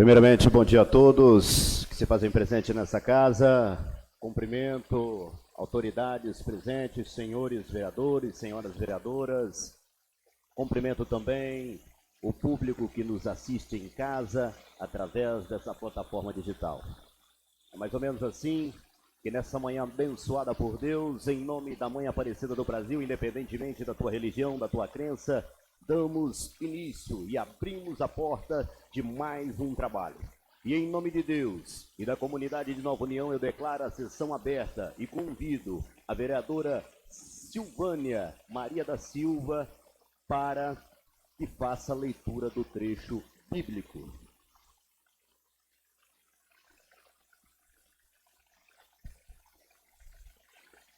Primeiramente, bom dia a todos que se fazem presente nessa casa. Cumprimento autoridades presentes, senhores vereadores, senhoras vereadoras. Cumprimento também o público que nos assiste em casa através dessa plataforma digital. É mais ou menos assim que nessa manhã abençoada por Deus, em nome da Mãe Aparecida do Brasil, independentemente da tua religião, da tua crença, damos início e abrimos a porta de mais um trabalho. E em nome de Deus e da comunidade de Nova União, eu declaro a sessão aberta e convido a vereadora Silvânia Maria da Silva para que faça a leitura do trecho bíblico.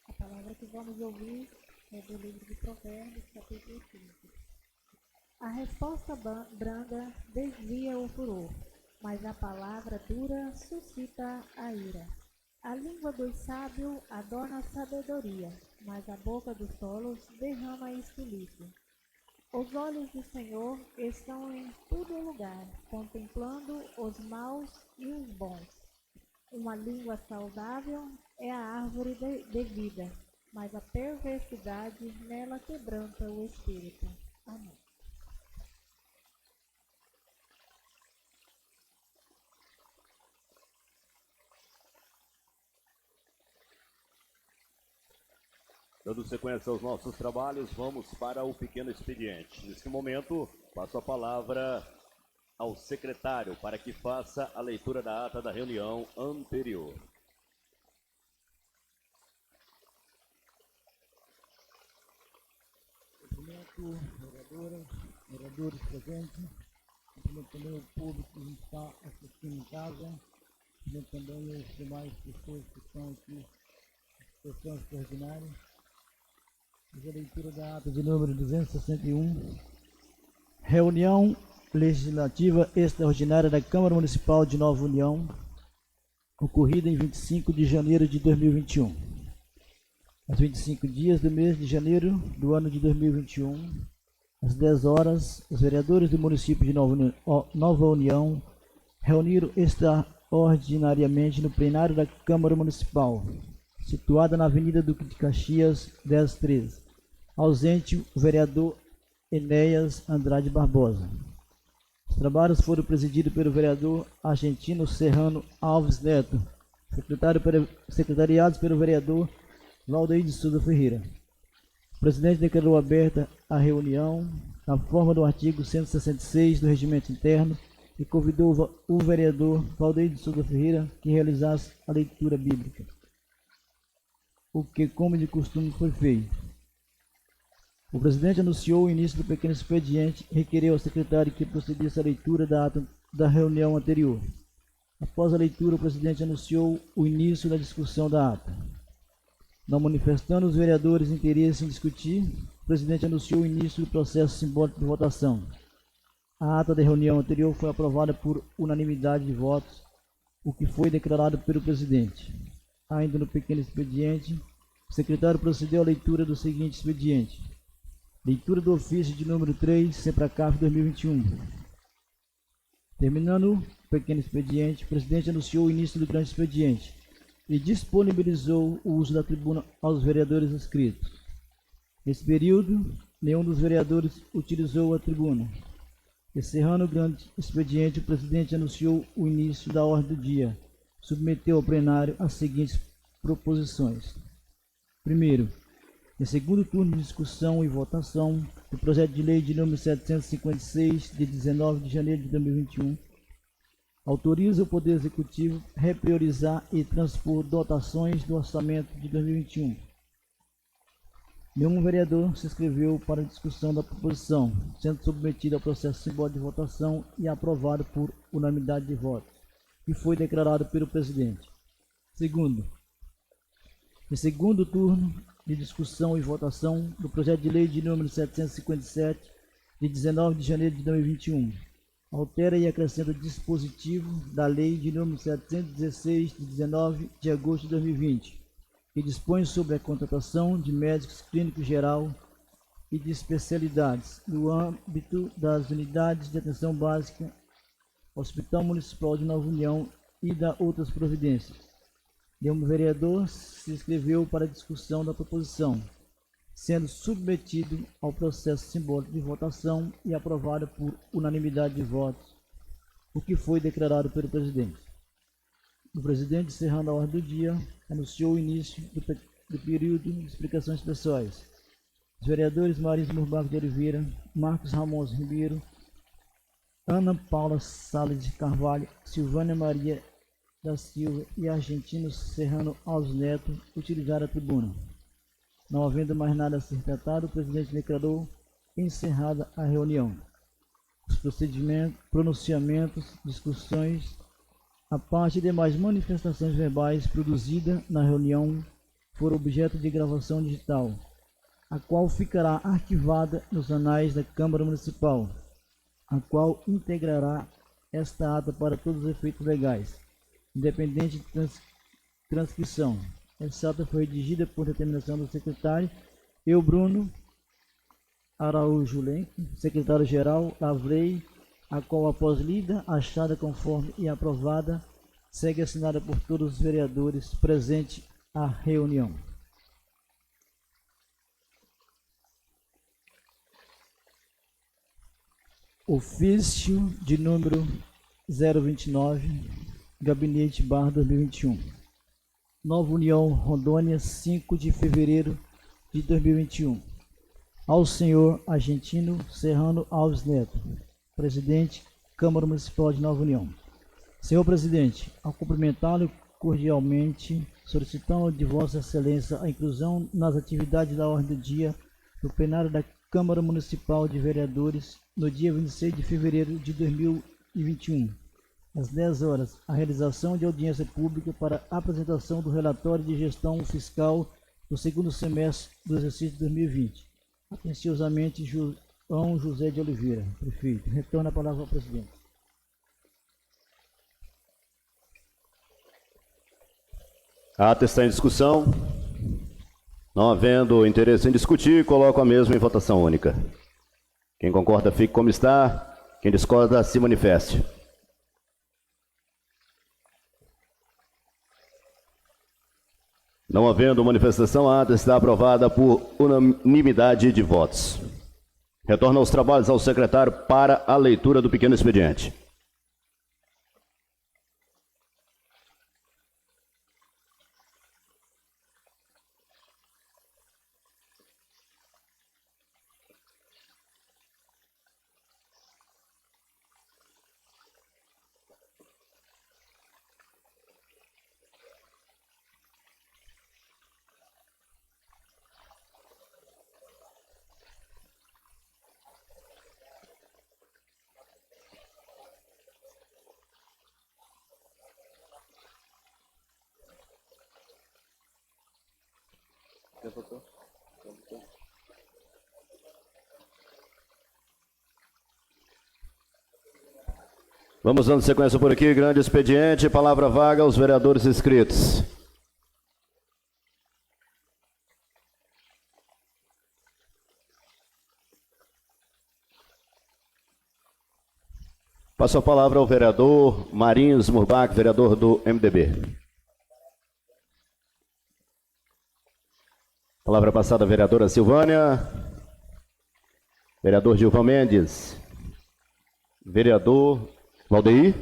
A palavra que vamos ouvir é do livro de Provérbios, capítulo 5. A resposta branda desvia o furor, mas a palavra dura suscita a ira. A língua dos sábios adorna a sabedoria, mas a boca dos tolos derrama a estulícia. Os olhos do Senhor estão em todo lugar, contemplando os maus e os bons. Uma língua saudável é a árvore de vida, mas a perversidade nela quebranta o espírito. Amém. Dando sequência aos nossos trabalhos, vamos para o pequeno expediente. Nesse momento, passo a palavra ao secretário para que faça a leitura da ata da reunião anterior. Cumprimento, vereadores presentes, cumprimento também o público que está assistindo em casa, cumprimento também os demais pessoas que estão aqui, sessão extraordinária. Fiz a leitura da ata de número 261, reunião legislativa extraordinária da Câmara Municipal de Nova União, ocorrida em 25 de janeiro de 2021. Aos 25 dias do mês de janeiro do ano de 2021, às 10 horas, os vereadores do município de Nova União reuniram extraordinariamente no plenário da Câmara Municipal, situada na Avenida Duque de Caxias, 1013. Ausente o vereador Enéas Andrade Barbosa. Os trabalhos foram presididos pelo vereador Argentino Serrano Alves Neto, secretariados pelo vereador Valdeir de Souza Ferreira. O presidente declarou aberta a reunião na forma do artigo 166 do Regimento Interno e convidou o vereador Valdeir de Souza Ferreira que realizasse a leitura bíblica, o que, como de costume, foi feito. O presidente anunciou o início do pequeno expediente e requeriu ao secretário que procedesse à leitura da ata da reunião anterior. Após a leitura, o presidente anunciou o início da discussão da ata. Não manifestando os vereadores interesse em discutir, o presidente anunciou o início do processo simbólico de votação. A ata da reunião anterior foi aprovada por unanimidade de votos, o que foi declarado pelo presidente. Ainda no pequeno expediente, o secretário procedeu à leitura do seguinte expediente. Leitura do ofício de número 3, Sempracaf 2021. Terminando o pequeno expediente, o presidente anunciou o início do grande expediente e disponibilizou o uso da tribuna aos vereadores inscritos. Nesse período, nenhum dos vereadores utilizou a tribuna. Encerrando o grande expediente, o presidente anunciou o início da ordem do dia. Submeteu ao plenário as seguintes proposições. Primeiro, em segundo turno de discussão e votação do projeto de lei de número 756, de 19 de janeiro de 2021, autoriza o Poder Executivo repriorizar e transpor dotações do orçamento de 2021. Nenhum vereador se inscreveu para a discussão da proposição, sendo submetida ao processo simbólico de votação e aprovado por unanimidade de votos, que foi declarado pelo presidente. Segundo, em segundo turno de discussão e votação do projeto de lei de número 757, de 19 de janeiro de 2021, altera e acrescenta o dispositivo da lei de número 716, de 19 de agosto de 2020, que dispõe sobre a contratação de médicos clínicos geral e de especialidades no âmbito das unidades de atenção básica Hospital Municipal de Nova União e da outras providências. Nenhum vereador se inscreveu para a discussão da proposição, sendo submetido ao processo simbólico de votação e aprovado por unanimidade de votos, o que foi declarado pelo presidente. O presidente, encerrando a ordem do dia, anunciou o início do período de explicações pessoais. Os vereadores Marins Murbach de Oliveira, Marcos Ramos Ribeiro, Ana Paula Salles de Carvalho, Silvânia Maria da Silva e Argentino Serrano Alves Neto utilizaram a tribuna. Não havendo mais nada a ser tratado, o presidente declarou encerrada a reunião. Os procedimentos, pronunciamentos, discussões, a parte de demais manifestações verbais produzidas na reunião foram objeto de gravação digital, a qual ficará arquivada nos anais da Câmara Municipal, a qual integrará esta ata para todos os efeitos legais, independente de transcrição. Essa ata foi redigida por determinação do secretário Eu Bruno Araújo Lenco, secretário-geral, lavrei, a qual, após lida, achada conforme e aprovada, segue assinada por todos os vereadores presentes à reunião. Ofício de número 029, Gabinete / 2021. Nova União, Rondônia, 5 de fevereiro de 2021. Ao senhor Argentino Serrano Alves Neto, presidente, Câmara Municipal de Nova União. Senhor presidente, ao cumprimentá-lo cordialmente, solicitando de Vossa Excelência a inclusão nas atividades da ordem do dia do plenário da Câmara Municipal de Vereadores no dia 26 de fevereiro de 2021, às 10 horas, a realização de audiência pública para apresentação do relatório de gestão fiscal do segundo semestre do exercício 2020. Atenciosamente, João José de Oliveira, prefeito. Retorno a palavra ao presidente. A ata está em discussão. Não havendo interesse em discutir, coloco a mesma em votação única. Quem concorda, fique como está. Quem discorda, se manifeste. Não havendo manifestação, a ata está aprovada por unanimidade de votos. Retorno aos trabalhos ao secretário para a leitura do pequeno expediente. Vamos dando sequência por aqui, grande expediente, palavra vaga aos vereadores inscritos. Passo a palavra ao vereador Marins Murbach, vereador do MDB. Palavra passada à vereadora Silvânia. Vereador Gilvan Mendes. Vereador Valdeir.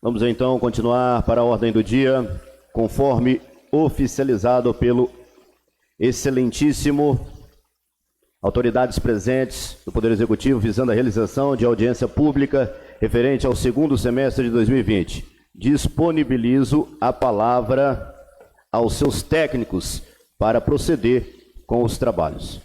Vamos então continuar para a ordem do dia, conforme oficializado pelo excelentíssimo autoridades presentes do Poder Executivo, visando a realização de audiência pública referente ao segundo semestre de 2020. Disponibilizo a palavra aos seus técnicos para proceder com os trabalhos.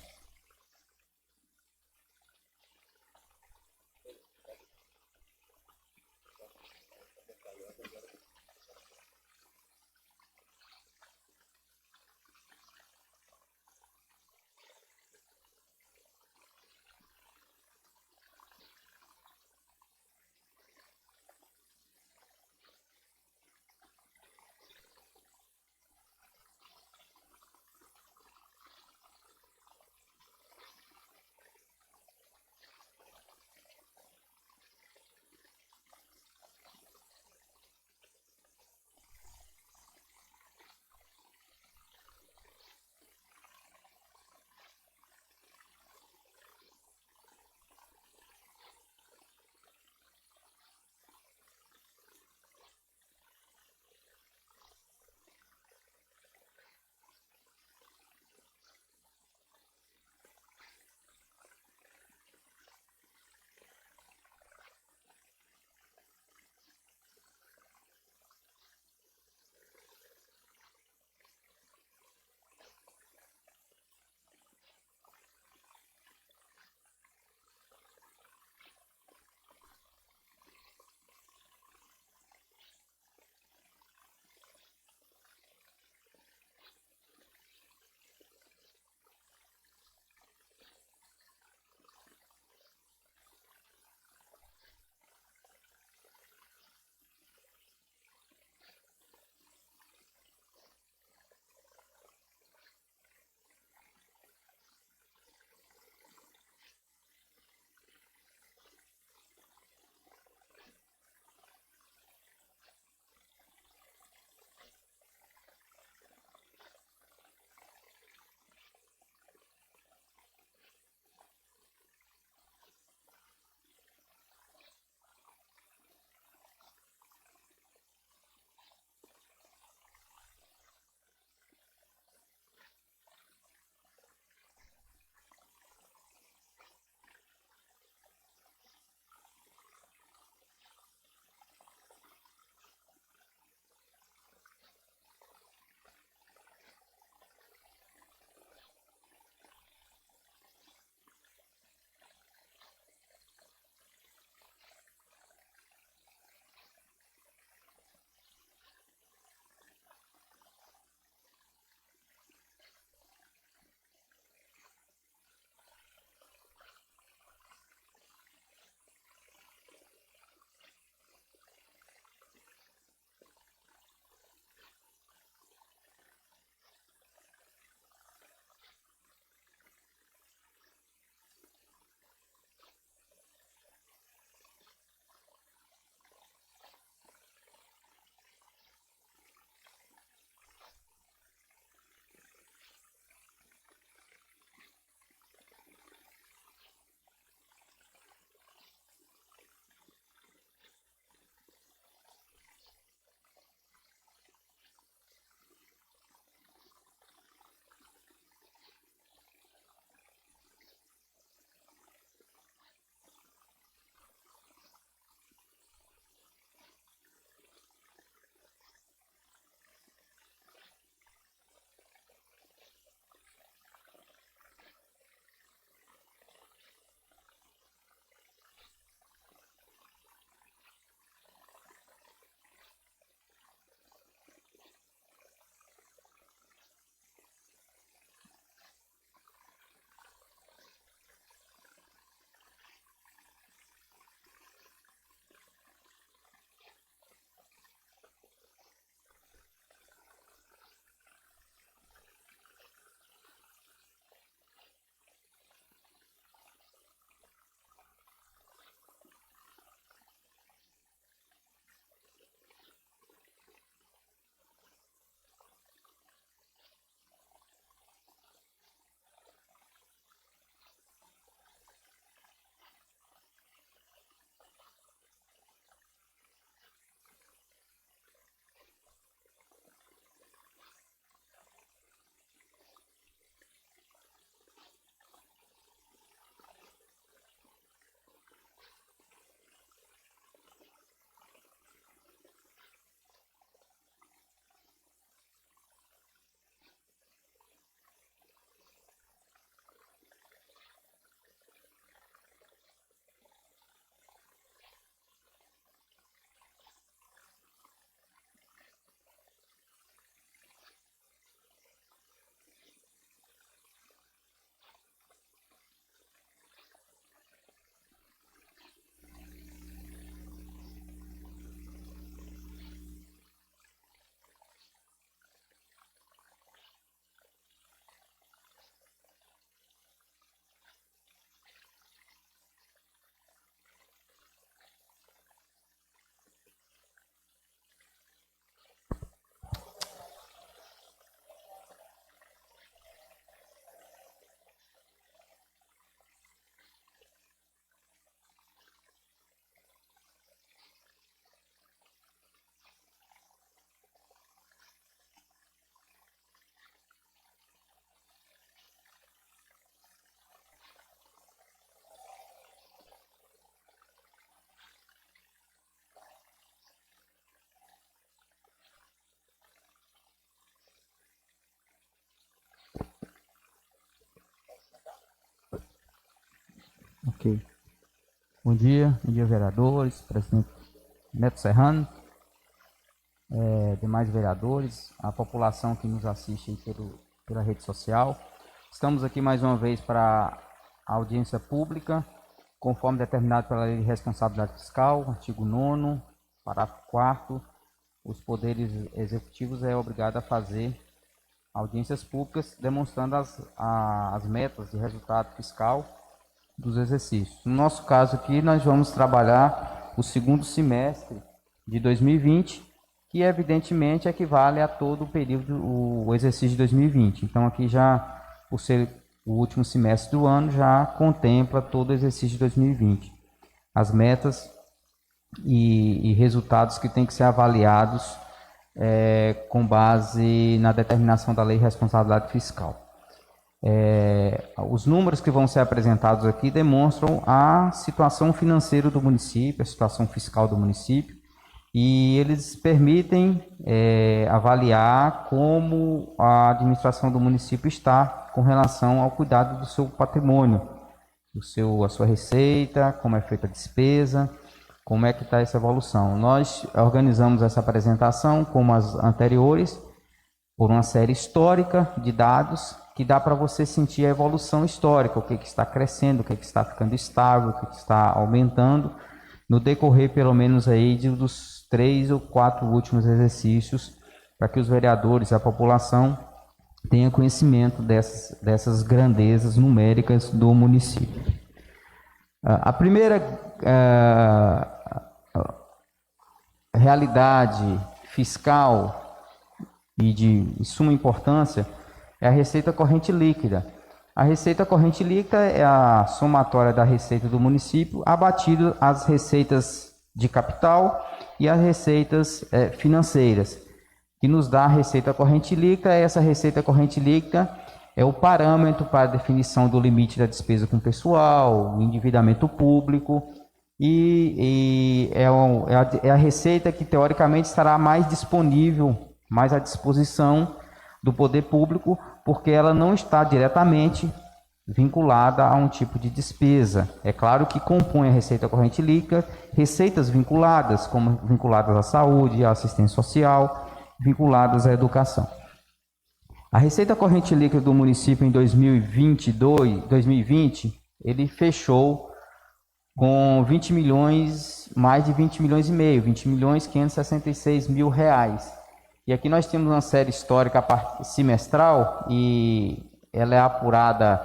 Ok. Bom dia vereadores, presidente Neto Serrano, demais vereadores, a população que nos assiste aí pela rede social. Estamos aqui mais uma vez para a audiência pública, conforme determinado pela Lei de Responsabilidade Fiscal, artigo 9º, parágrafo 4º, os poderes executivos é obrigado a fazer audiências públicas demonstrando as metas de resultado fiscal dos exercícios. No nosso caso aqui, nós vamos trabalhar o segundo semestre de 2020, que evidentemente equivale a todo o período, o exercício de 2020. Então aqui já, por ser o último semestre do ano, já contempla todo o exercício de 2020. As metas e resultados que têm que ser avaliados com base na determinação da Lei de Responsabilidade Fiscal. Os números que vão ser apresentados aqui demonstram a situação financeira do município, a situação fiscal do município, e eles permitem avaliar como a administração do município está com relação ao cuidado do seu patrimônio, a sua receita, como é feita a despesa, como é que está essa evolução. Nós organizamos essa apresentação, como as anteriores, por uma série histórica de dados que dá para você sentir a evolução histórica, o que está crescendo, o que está ficando estável, o que está aumentando, no decorrer pelo menos aí dos 3 ou 4 últimos exercícios, para que os vereadores e a população tenham conhecimento dessas grandezas numéricas do município. A primeira realidade fiscal e de suma importância é a receita corrente líquida. A receita corrente líquida é a somatória da receita do município abatido as receitas de capital e as receitas financeiras, que nos dá a receita corrente líquida. Essa receita corrente líquida é o parâmetro para a definição do limite da despesa com pessoal, o endividamento público, e é a receita que teoricamente estará mais disponível, mais à disposição do poder público, porque ela não está diretamente vinculada a um tipo de despesa. É claro que compõe a receita corrente líquida receitas vinculadas, como vinculadas à saúde, à assistência social, vinculadas à educação. A receita corrente líquida do município em 2020, ele fechou com 20 milhões, mais de 20 milhões e meio, 20 milhões 566 mil reais. E aqui nós temos uma série histórica semestral e ela é apurada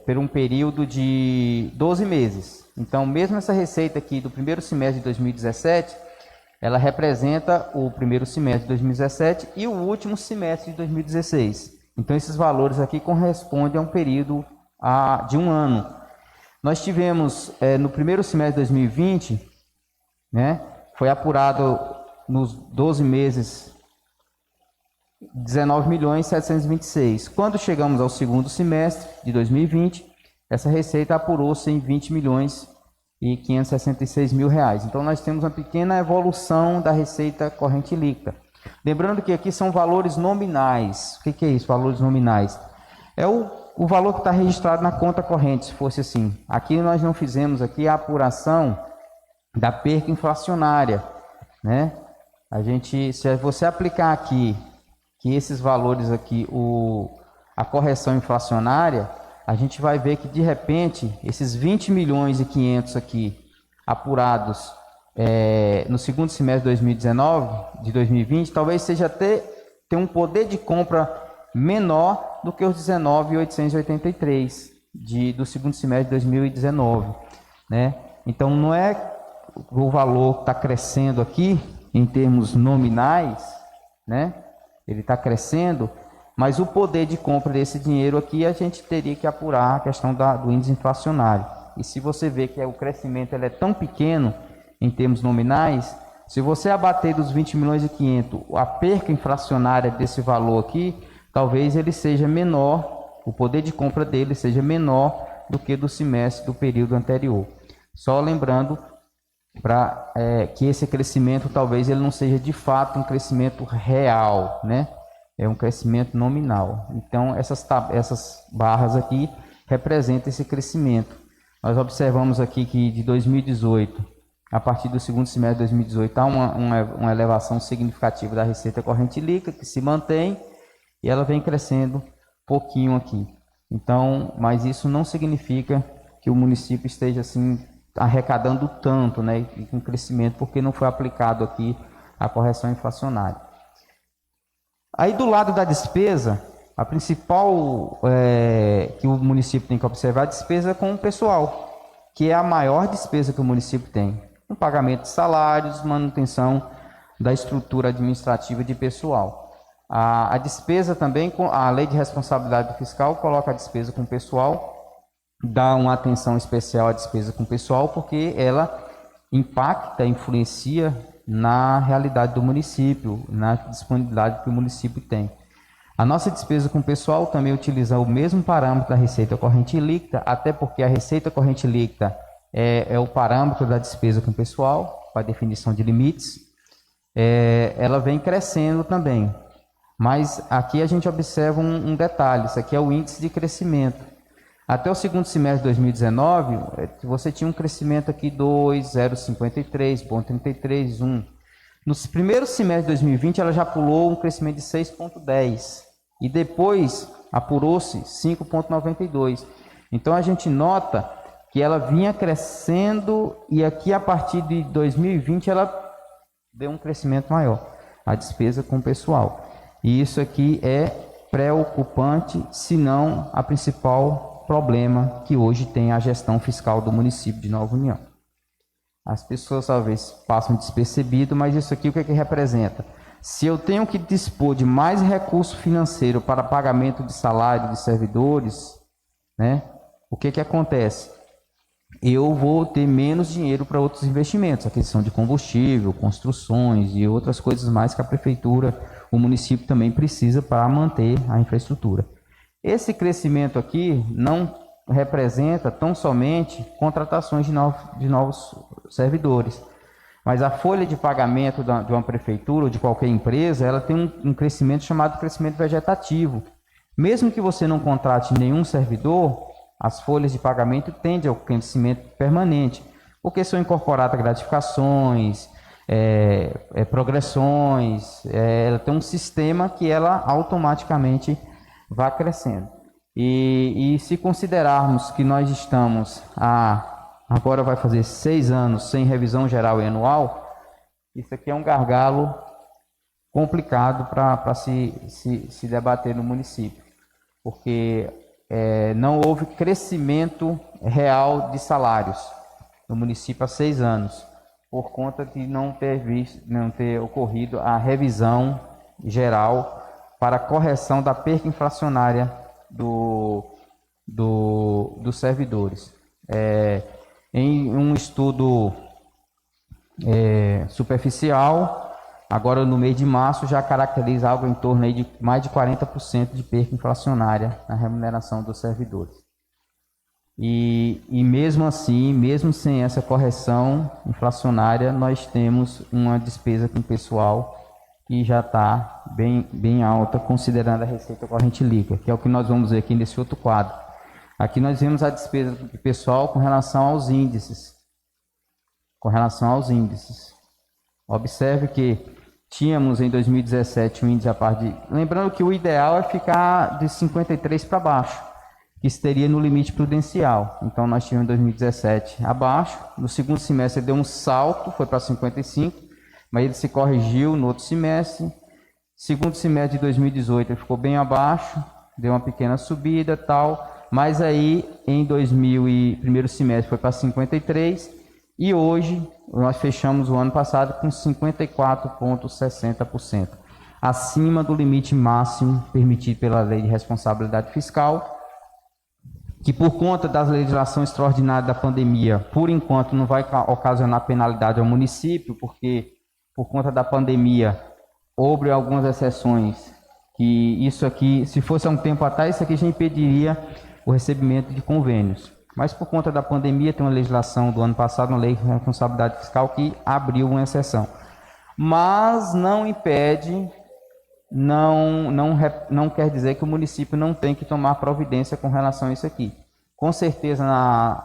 por um período de 12 meses. Então, mesmo essa receita aqui do primeiro semestre de 2017, ela representa o primeiro semestre de 2017 e o último semestre de 2016. Então, esses valores aqui correspondem a um período de um ano. Nós tivemos, no primeiro semestre de 2020, foi apurado nos 12 meses 19 milhões 726. Quando chegamos ao segundo semestre de 2020, essa receita apurou-se em 20 milhões e 566 mil reais. Então, nós temos uma pequena evolução da receita corrente líquida. Lembrando que aqui são valores nominais. O que é isso, valores nominais? É o valor que está registrado na conta corrente, se fosse assim. Aqui nós não fizemos aqui a apuração da perca inflacionária, se você aplicar aqui que esses valores aqui, a correção inflacionária, a gente vai ver que de repente esses 20 milhões e 500 aqui apurados no segundo semestre de 2020, talvez seja ter um poder de compra menor do que os 19.883 do segundo semestre de 2019, Então não é o valor que está crescendo aqui em termos nominais, ele está crescendo, mas o poder de compra desse dinheiro aqui a gente teria que apurar a questão do índice inflacionário. E se você vê que o crescimento é tão pequeno em termos nominais, se você abater dos 20 milhões e 500, a perca inflacionária desse valor aqui, talvez ele seja menor, o poder de compra dele seja menor do que do semestre do período anterior. Só lembrando que esse crescimento talvez ele não seja de fato um crescimento real, É um crescimento nominal. Então essas barras aqui representam esse crescimento. nós observamos aqui que de 2018, a partir do segundo semestre de 2018, há uma elevação significativa da receita corrente líquida, que se mantém, e ela vem crescendo pouquinho aqui. Então, mas isso não significa que o município esteja assim arrecadando tanto, né, com crescimento, porque não foi aplicado aqui a correção inflacionária. Aí do lado da despesa, a principal que o município tem que observar é a despesa com o pessoal, que é a maior despesa que o município tem. O pagamento de salários, manutenção da estrutura administrativa de pessoal. A despesa também, a lei de responsabilidade fiscal coloca a despesa com o pessoal, dá uma atenção especial à despesa com o pessoal, porque ela impacta, influencia na realidade do município, na disponibilidade que o município tem. A nossa despesa com o pessoal também utiliza o mesmo parâmetro da receita corrente líquida, até porque a receita corrente líquida é o parâmetro da despesa com o pessoal, para definição de limites. Ela vem crescendo também. Mas aqui a gente observa um detalhe, isso aqui é o índice de crescimento. Até o segundo semestre de 2019, você tinha um crescimento aqui 2, 0,53, 0,33, 1. No primeiro semestre de 2020, ela já pulou um crescimento de 6,10. E depois apurou-se 5,92. Então a gente nota que ela vinha crescendo e aqui a partir de 2020 ela deu um crescimento maior, a despesa com o pessoal. E isso aqui é preocupante, se não a principal problema que hoje tem a gestão fiscal do município de Nova União. As pessoas talvez passam despercebido, mas isso aqui o que representa? Se eu tenho que dispor de mais recurso financeiro para pagamento de salário de servidores, né, o que acontece? Eu vou ter menos dinheiro para outros investimentos, a questão de combustível, construções e outras coisas mais que a prefeitura, o município também precisa para manter a infraestrutura. Esse crescimento aqui não representa tão somente contratações de novos servidores, mas a folha de pagamento de uma prefeitura ou de qualquer empresa, ela tem um crescimento chamado crescimento vegetativo. Mesmo que você não contrate nenhum servidor, as folhas de pagamento tendem ao crescimento permanente, porque são incorporadas gratificações, progressões, ela tem um sistema que ela automaticamente vai crescendo. E se considerarmos que nós estamos agora vai fazer 6 anos sem revisão geral e anual, isso aqui é um gargalo complicado para se debater no município, porque não houve crescimento real de salários no município há 6 anos, por conta de não ter ocorrido a revisão geral para correção da perca inflacionária dos servidores. Em um estudo superficial, agora no mês de março já caracteriza algo em torno aí de mais de 40% de perca inflacionária na remuneração dos servidores. E mesmo assim, mesmo sem essa correção inflacionária, nós temos uma despesa com o pessoal que já está bem alta, considerando a receita corrente líquida, que é o que nós vamos ver aqui nesse outro quadro. Aqui nós vemos a despesa do pessoal com relação aos índices. Observe que tínhamos em 2017 um índice a par de... Lembrando que o ideal é ficar de 53 para baixo, que estaria no limite prudencial. Então nós tínhamos em 2017 abaixo, no segundo semestre deu um salto, foi para 55, mas ele se corrigiu no outro semestre. Segundo semestre de 2018 ele ficou bem abaixo, deu uma pequena subida tal, mas aí em primeiro semestre foi para 53 e hoje nós fechamos o ano passado com 54,60%, acima do limite máximo permitido pela Lei de Responsabilidade Fiscal, que por conta da legislação extraordinária da pandemia, por enquanto não vai ocasionar penalidade ao município, porque por conta da pandemia houve algumas exceções, que isso aqui, se fosse há um tempo atrás, isso aqui já impediria o recebimento de convênios. Mas por conta da pandemia tem uma legislação do ano passado, uma lei de responsabilidade fiscal, que abriu uma exceção. Mas não impede, não quer dizer que o município não tem que tomar providência com relação a isso aqui. com certeza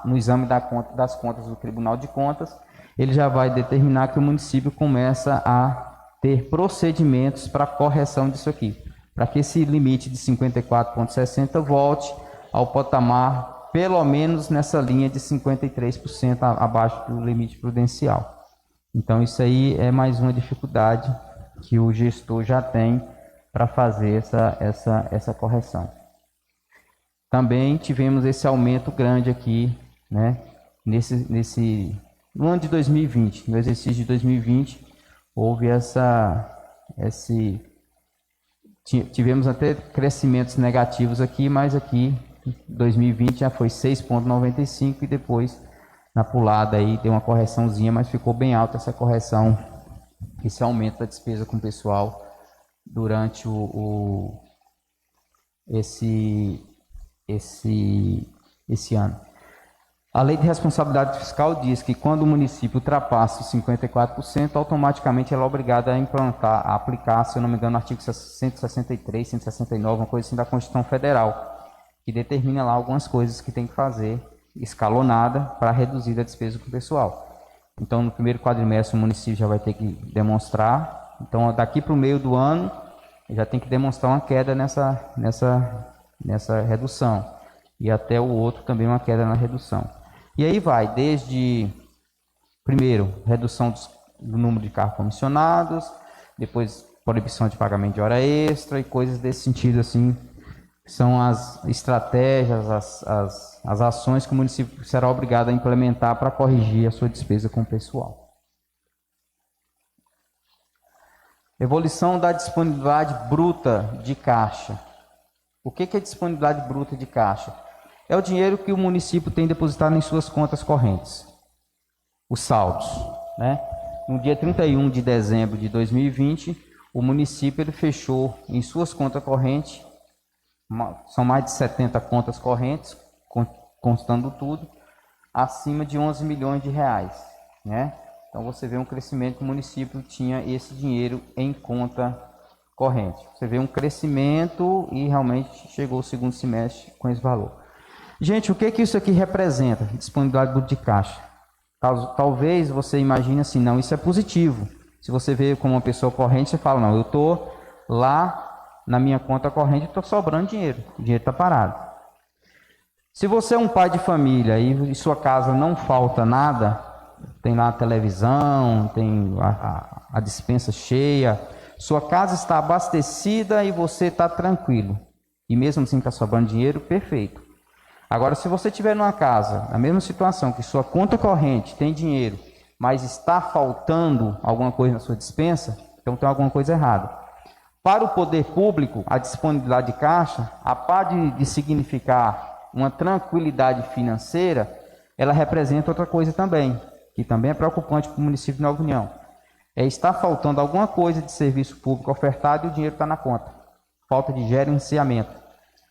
no exame das contas do Tribunal de Contas, ele já vai determinar que o município começa a ter procedimentos para correção disso aqui, para que esse limite de 54,60 volte ao patamar, pelo menos nessa linha de 53% abaixo do limite prudencial. Então, isso aí é mais uma dificuldade que o gestor já tem para fazer essa correção. Também tivemos esse aumento grande aqui, né, no ano de 2020, no exercício de 2020, houve tivemos até crescimentos negativos aqui, mas aqui 2020 já foi 6,95 e depois na pulada aí deu uma correçãozinha, mas ficou bem alta essa correção, esse aumento da despesa com o pessoal durante esse ano. A Lei de Responsabilidade Fiscal diz que quando o município ultrapassa os 54%, automaticamente ela é obrigada a implantar, a aplicar, se eu não me engano, o artigo 163, 169, uma coisa assim da Constituição Federal, que determina lá algumas coisas que tem que fazer escalonada para reduzir a despesa com o pessoal. Então, no primeiro quadrimestre, o município já vai ter que demonstrar. Então, daqui para o meio do ano, já tem que demonstrar uma queda nessa redução. E até o outro também uma queda na redução. E aí vai, desde, primeiro, redução do número de carros comissionados, depois proibição de pagamento de hora extra e coisas desse sentido, assim, são as estratégias, as ações que o município será obrigado a implementar para corrigir a sua despesa com o pessoal. Evolução da disponibilidade bruta de caixa. O que é disponibilidade bruta de caixa? É o dinheiro que o município tem depositado em suas contas correntes, os saldos, né? No dia 31 de dezembro de 2020, o município ele fechou em suas contas correntes, são mais de 70 contas correntes, constando tudo, acima de 11 milhões de reais, né? Então você vê um crescimento que o município tinha esse dinheiro em conta corrente. Você vê um crescimento e realmente chegou o segundo semestre com esse valor. Gente, o que isso aqui representa? Disponibilidade bruta de caixa. Talvez você imagine assim, não, isso é positivo. Se você vê como uma pessoa corrente, você fala, não, eu estou lá na minha conta corrente, estou sobrando dinheiro, o dinheiro está parado. Se você é um pai de família e em sua casa não falta nada, tem lá a televisão, tem a despensa cheia, sua casa está abastecida e você está tranquilo, e mesmo assim está sobrando dinheiro, perfeito. Agora, se você estiver numa casa, na mesma situação, que sua conta corrente tem dinheiro, mas está faltando alguma coisa na sua despensa, então tem alguma coisa errada. Para o poder público, a disponibilidade de caixa, a par de significar uma tranquilidade financeira, ela representa outra coisa também, que também é preocupante para o município de Nova União. Está faltando alguma coisa de serviço público ofertado e o dinheiro está na conta. Falta de gerenciamento.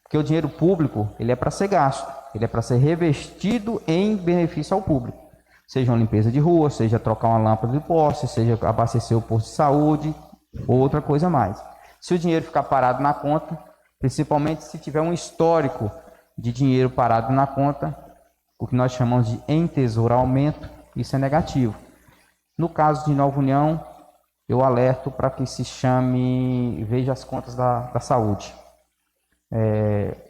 Porque o dinheiro público, ele é para ser gasto, ele é para ser revestido em benefício ao público. Seja uma limpeza de rua, seja trocar uma lâmpada de poste, seja abastecer o posto de saúde, ou outra coisa mais. Se o dinheiro ficar parado na conta, principalmente se tiver um histórico de dinheiro parado na conta, o que nós chamamos de entesouramento, isso é negativo. No caso de Nova União, eu alerto para que se chame, veja as contas da saúde.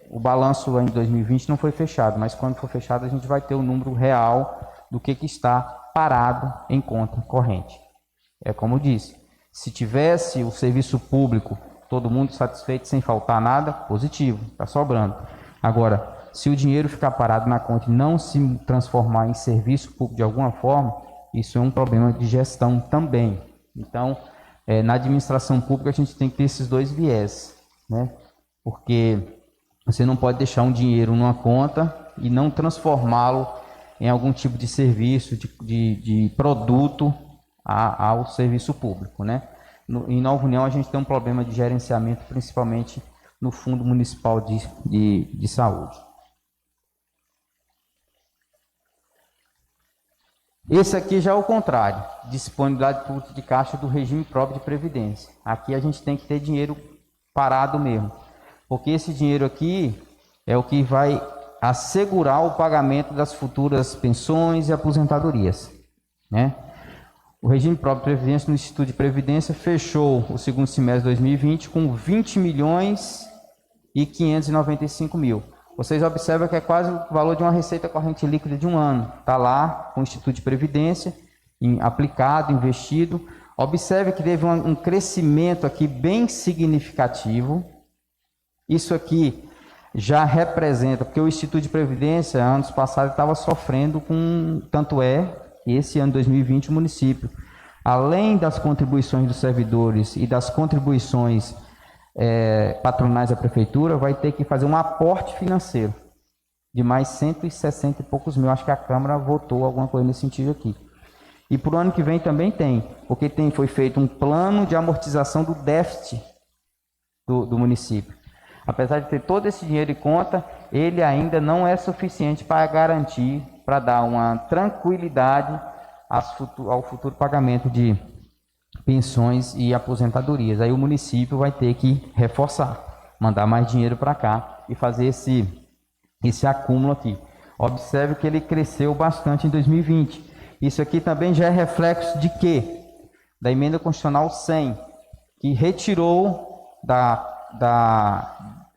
O balanço em 2020 não foi fechado, mas quando for fechado a gente vai ter o número real do que está parado em conta corrente. É como eu disse, se tivesse o serviço público, todo mundo satisfeito sem faltar nada, positivo, está sobrando. Agora, se o dinheiro ficar parado na conta e não se transformar em serviço público de alguma forma, isso é um problema de gestão também. Então, na administração pública a gente tem que ter esses dois viés, né? Porque você não pode deixar um dinheiro numa conta e não transformá-lo em algum tipo de serviço, de produto ao serviço público, né? Em Nova União a gente tem um problema de gerenciamento, principalmente no Fundo Municipal de Saúde. Esse aqui já é o contrário, disponibilidade bruta de caixa do regime próprio de previdência. Aqui a gente tem que ter dinheiro parado mesmo, porque esse dinheiro aqui é o que vai assegurar o pagamento das futuras pensões e aposentadorias, né? O regime próprio de previdência no Instituto de Previdência fechou o segundo semestre de 2020 com 20 milhões e 595 mil. Vocês observam que é quase o valor de uma receita corrente líquida de um ano. Está lá com o Instituto de Previdência, aplicado, investido. Observe que teve um crescimento aqui bem significativo. Isso aqui já representa, porque o Instituto de Previdência, anos passados, estava sofrendo com, tanto é que esse ano 2020 o município, além das contribuições dos servidores e das contribuições patronais da prefeitura, vai ter que fazer um aporte financeiro de mais 160 e poucos mil. Acho que a Câmara votou alguma coisa nesse sentido aqui. E para o ano que vem também tem, porque foi feito um plano de amortização do déficit do município. Apesar de ter todo esse dinheiro em conta, ele ainda não é suficiente para garantir, para dar uma tranquilidade ao futuro pagamento de pensões e aposentadorias. Aí o município vai ter que reforçar, mandar mais dinheiro para cá e fazer esse acúmulo aqui. Observe que ele cresceu bastante em 2020. Isso aqui também já é reflexo de quê? Da emenda constitucional 100, que retirou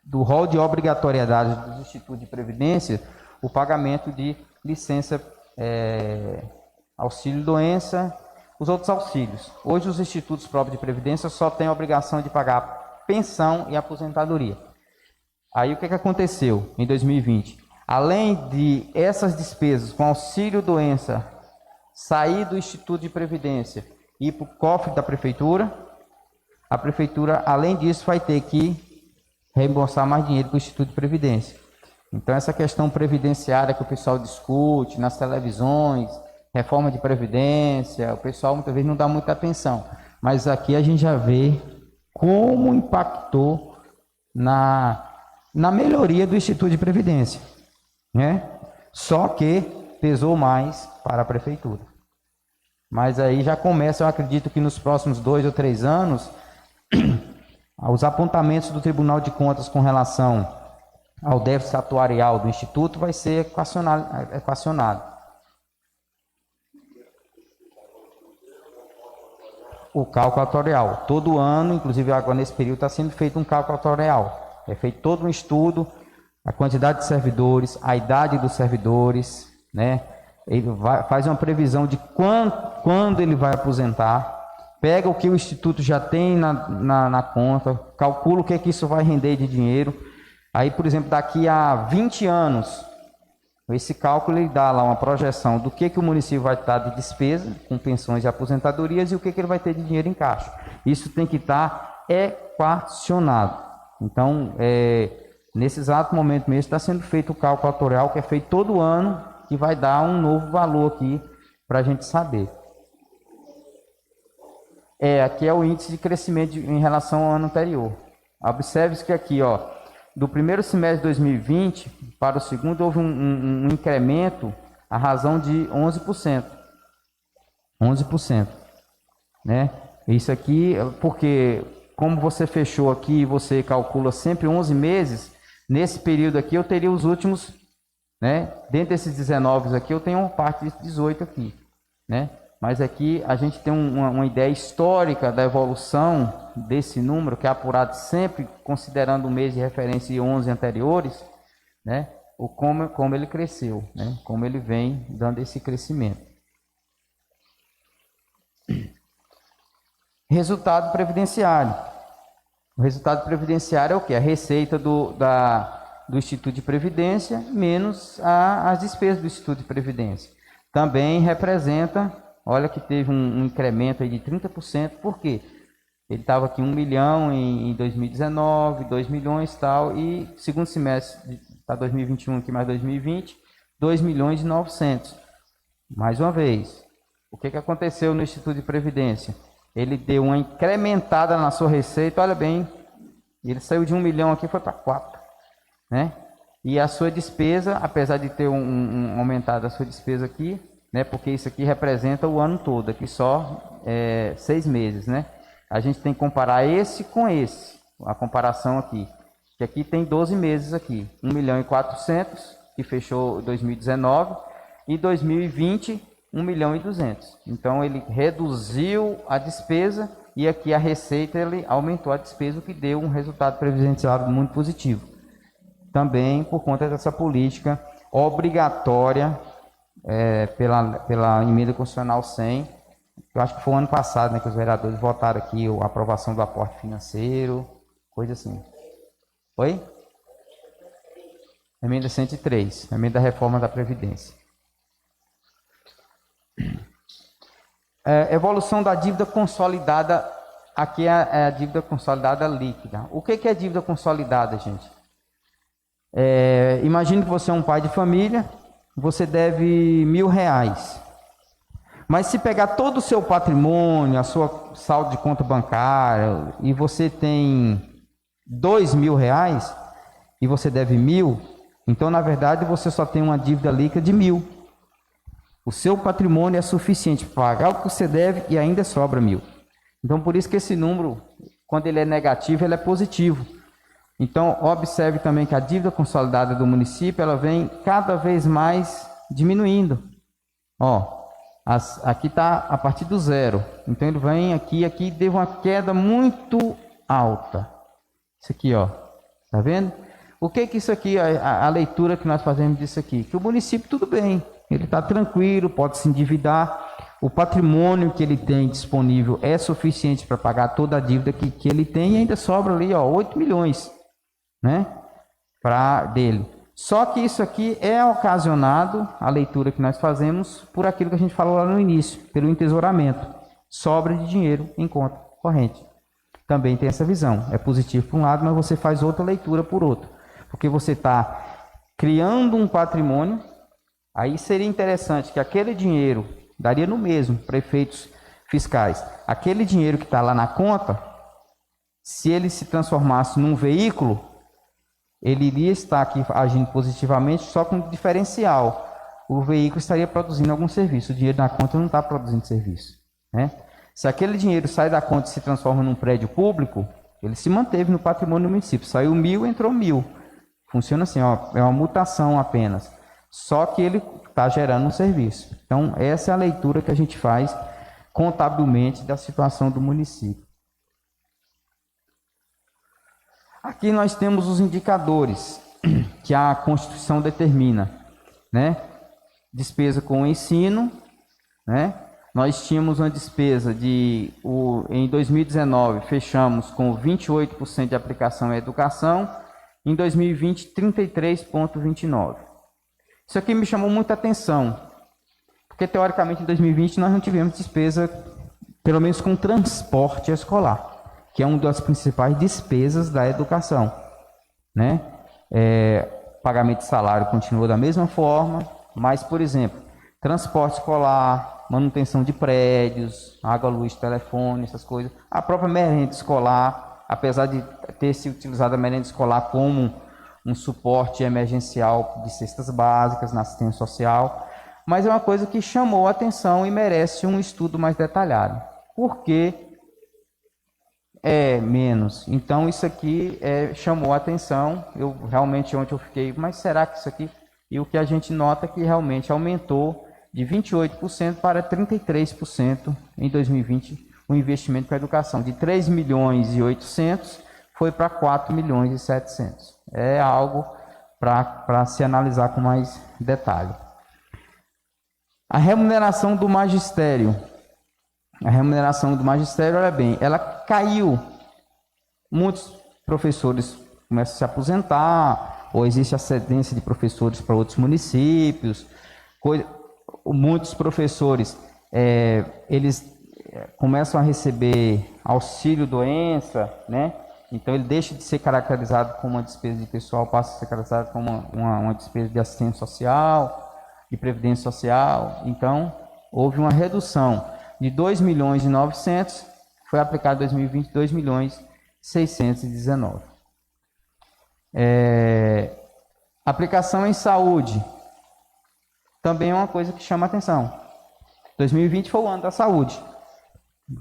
do rol de obrigatoriedade dos institutos de previdência o pagamento de licença, auxílio-doença, os outros auxílios. Hoje os institutos próprios de previdência só têm a obrigação de pagar pensão e aposentadoria. Aí o que aconteceu em 2020? Além de essas despesas com auxílio-doença sair do Instituto de Previdência e ir para o cofre da prefeitura, a prefeitura, além disso, vai ter que reembolsar mais dinheiro para o Instituto de Previdência. Então, essa questão previdenciária que o pessoal discute nas televisões, reforma de previdência, o pessoal muitas vezes não dá muita atenção. Mas aqui a gente já vê como impactou na melhoria do Instituto de Previdência, né? Só que pesou mais para a prefeitura. Mas aí já começa, eu acredito que nos próximos 2 ou 3 anos, os apontamentos do Tribunal de Contas com relação ao déficit atuarial do Instituto vai ser equacionado. O cálculo atuarial. Todo ano, inclusive agora nesse período, está sendo feito um cálculo atuarial. É feito todo um estudo, a quantidade de servidores, a idade dos servidores, né? Ele faz uma previsão de quando ele vai aposentar, pega o que o Instituto já tem na conta, calcula o que isso vai render de dinheiro. Aí, por exemplo, daqui a 20 anos, esse cálculo ele dá lá uma projeção do que o município vai estar de despesa, com pensões e aposentadorias, e o que ele vai ter de dinheiro em caixa. Isso tem que estar equacionado. Então, nesse exato momento mesmo, está sendo feito o cálculo atuarial, que é feito todo ano, que vai dar um novo valor aqui para a gente saber. Aqui é o índice de crescimento em relação ao ano anterior. Observe que aqui, ó, do primeiro semestre de 2020 para o segundo, houve um incremento à razão de 11%. 11%. Né? Isso aqui, porque como você fechou aqui e você calcula sempre 11 meses, nesse período aqui eu teria os últimos, né? Dentro desses 19 aqui eu tenho uma parte de 18 aqui, né? Mas aqui a gente tem uma ideia histórica da evolução desse número, que é apurado sempre considerando o mês de referência e 11 anteriores, né? Como ele cresceu, né? Como ele vem dando esse crescimento. Resultado previdenciário. O resultado previdenciário é o quê? A receita do Instituto de Previdência menos as despesas do Instituto de Previdência. Também representa, olha que teve um incremento aí de 30%, por quê? Ele estava aqui 1 milhão em 2019, 2 milhões e tal, e segundo semestre, está 2021 aqui mais 2020, 2 milhões e 900. Mais uma vez, o que aconteceu no Instituto de Previdência? Ele deu uma incrementada na sua receita, olha bem, ele saiu de 1 milhão aqui, foi para 4, né? E a sua despesa, apesar de ter aumentado a sua despesa aqui, né? Porque isso aqui representa o ano todo, aqui só 6 meses, né? A gente tem que comparar esse com esse, a comparação aqui, que aqui tem 12 meses aqui, 1 milhão e 400 que fechou 2019, e 2020, 1.200.000. Então, ele reduziu a despesa e aqui a receita ele aumentou a despesa, o que deu um resultado previdenciário muito positivo. Também por conta dessa política obrigatória pela emenda constitucional 100, eu acho que foi o ano passado, né, que os vereadores votaram aqui a aprovação do aporte financeiro, coisa assim. Oi? Emenda 103, emenda da reforma da Previdência. Evolução da dívida consolidada, aqui é a dívida consolidada líquida. O que é dívida consolidada, gente? Imagine que você é um pai de família, você deve R$1.000. Mas se pegar todo o seu patrimônio, a sua saldo de conta bancária, e você tem R$2.000 e você deve 1.000, então na verdade você só tem uma dívida líquida de 1.000. O seu patrimônio é suficiente para pagar o que você deve e ainda sobra 1.000. Então por isso que esse número, quando ele é negativo, ele é positivo. Então observe também que a dívida consolidada do município, ela vem cada vez mais diminuindo. Aqui está a partir do zero. Então ele vem aqui deu uma queda muito alta. Isso aqui, tá vendo? O que isso aqui, a leitura que nós fazemos disso aqui? Que o município, tudo bem, ele está tranquilo, pode se endividar, o patrimônio que ele tem disponível é suficiente para pagar toda a dívida que ele tem e ainda sobra ali, 8 milhões, né, dele. Só que isso aqui é ocasionado, a leitura que nós fazemos, por aquilo que a gente falou lá no início, pelo entesouramento, sobra de dinheiro em conta corrente. Também tem essa visão, é positivo por um lado, mas você faz outra leitura por outro, porque você está criando um patrimônio. Aí seria interessante que aquele dinheiro, daria no mesmo para efeitos fiscais, aquele dinheiro que está lá na conta, se ele se transformasse num veículo, ele iria estar aqui agindo positivamente, só com diferencial. O veículo estaria produzindo algum serviço, o dinheiro na conta não está produzindo serviço, né? Se aquele dinheiro sai da conta e se transforma num prédio público, ele se manteve no patrimônio do município, saiu 1.000, entrou 1.000. Funciona assim, é uma mutação apenas. Só que ele está gerando um serviço. Então, essa é a leitura que a gente faz contabilmente da situação do município. Aqui nós temos os indicadores que a Constituição determina, né? Despesa com o ensino, né? Nós tínhamos uma despesa em 2019, fechamos com 28% de aplicação em educação, em 2020, 33,29%. Isso aqui me chamou muita atenção, porque teoricamente em 2020 nós não tivemos despesa, pelo menos com transporte escolar, que é uma das principais despesas da educação, né? Pagamento de salário continua da mesma forma, mas, por exemplo, transporte escolar, manutenção de prédios, água, luz, telefone, essas coisas, a própria merenda escolar, apesar de ter se utilizado a merenda escolar como um suporte emergencial de cestas básicas na assistência social, mas é uma coisa que chamou a atenção e merece um estudo mais detalhado. Por que é menos? Então isso aqui chamou a atenção. Eu realmente ontem eu fiquei, mas será que isso aqui? E o que a gente nota é que realmente aumentou de 28% para 33% em 2020 o investimento para a educação. De 3.800.000 foi para 4.700.000. É algo para se analisar com mais detalhe. A remuneração do magistério. A remuneração do magistério, olha bem, ela caiu. Muitos professores começam a se aposentar, ou existe ascendência de professores para outros municípios. Muitos professores, eles começam a receber auxílio doença, né? Então ele deixa de ser caracterizado como uma despesa de pessoal, passa a ser caracterizado como uma despesa de assistência social, de previdência social. Então houve uma redução de 2.900.000, foi aplicado em 2020 2.619.000. Aplicação em saúde também é uma coisa que chama atenção. 2020 foi o ano da saúde,